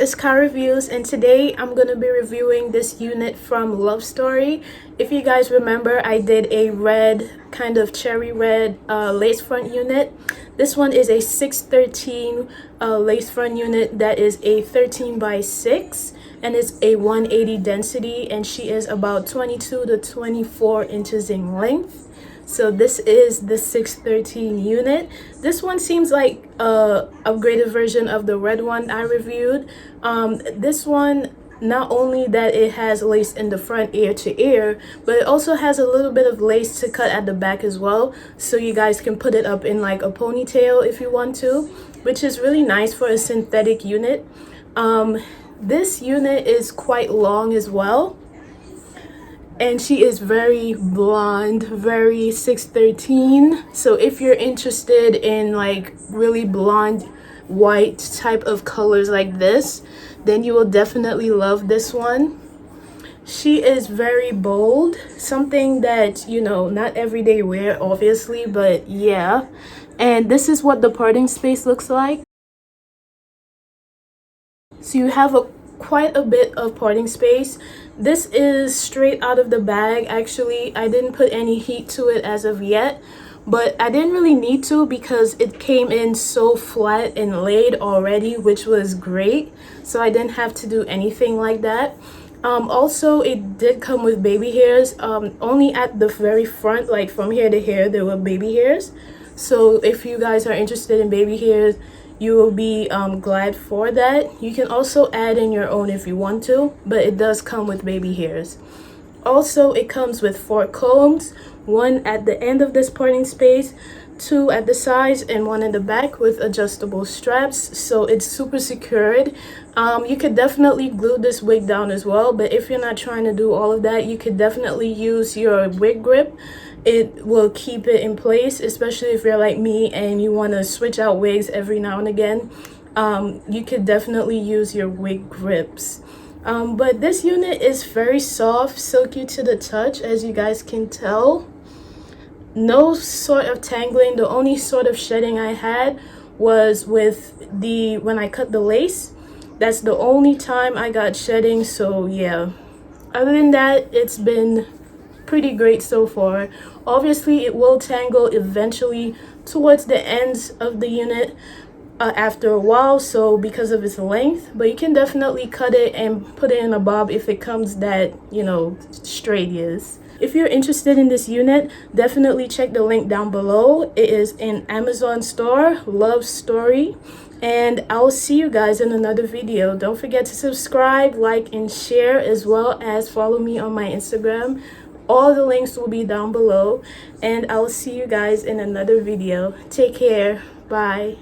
It's KyReviews, and today I'm gonna be reviewing this unit from LoveStory. If you guys remember, I did a red, kind of cherry red lace front unit. This one is a 613 lace front unit that is a 13 by 6, and it's a 180 density, and she is about 22 to 24 inches in length. So this is the 613 unit. This one seems like a upgraded version of the red one I reviewed. This one, not only that it has lace in the front ear to ear, but it also has a little bit of lace to cut at the back as well, so you guys can put it up in like a ponytail if you want to, which is really nice for a synthetic unit. This unit is quite long as well, and she is very blonde, very 613. So if you're interested in like really blonde white type of colors like this, then you will definitely love this one. She is very bold, something that, you know, not everyday wear obviously, but yeah. And this is what the parting space looks like. So you have quite a bit of parting space. This is straight out of the bag. Actually, I didn't put any heat to it as of yet, but I didn't really need to because it came in so flat and laid already, which was great. So I didn't have to do anything like that. Also, it did come with baby hairs. Only at the very front, like from here to here, there were baby hairs. So if you guys are interested in baby hairs, you will be glad for that. You can also add in your own if you want to, but it does come with baby hairs. Also, it comes with 4 combs, 1 at the end of this parting space, 2 at the sides, and 1 in the back with adjustable straps, so it's super secured. You could definitely glue this wig down as well, but if you're not trying to do all of that, you could definitely use your wig grip. It will keep it in place, especially if you're like me and you want to switch out wigs every now and again. You could definitely use your wig grips. But this unit is very soft, silky to the touch, as you guys can tell. No sort of tangling. The only sort of shedding I had was with when I cut the lace. That's the only time I got shedding, so yeah. Other than that, it's been pretty great so far. Obviously, it will tangle eventually towards the ends of the unit after a while, so because of its length, but you can definitely cut it and put it in a bob if it comes that, you know, straight is. If you're interested in this unit, definitely check the link down below. It is in Amazon store, LoveStory, and I'll see you guys in another video. Don't forget to subscribe, like, and share, as well as follow me on my Instagram. All the links will be down below, and I will see you guys in another video. Take care. Bye.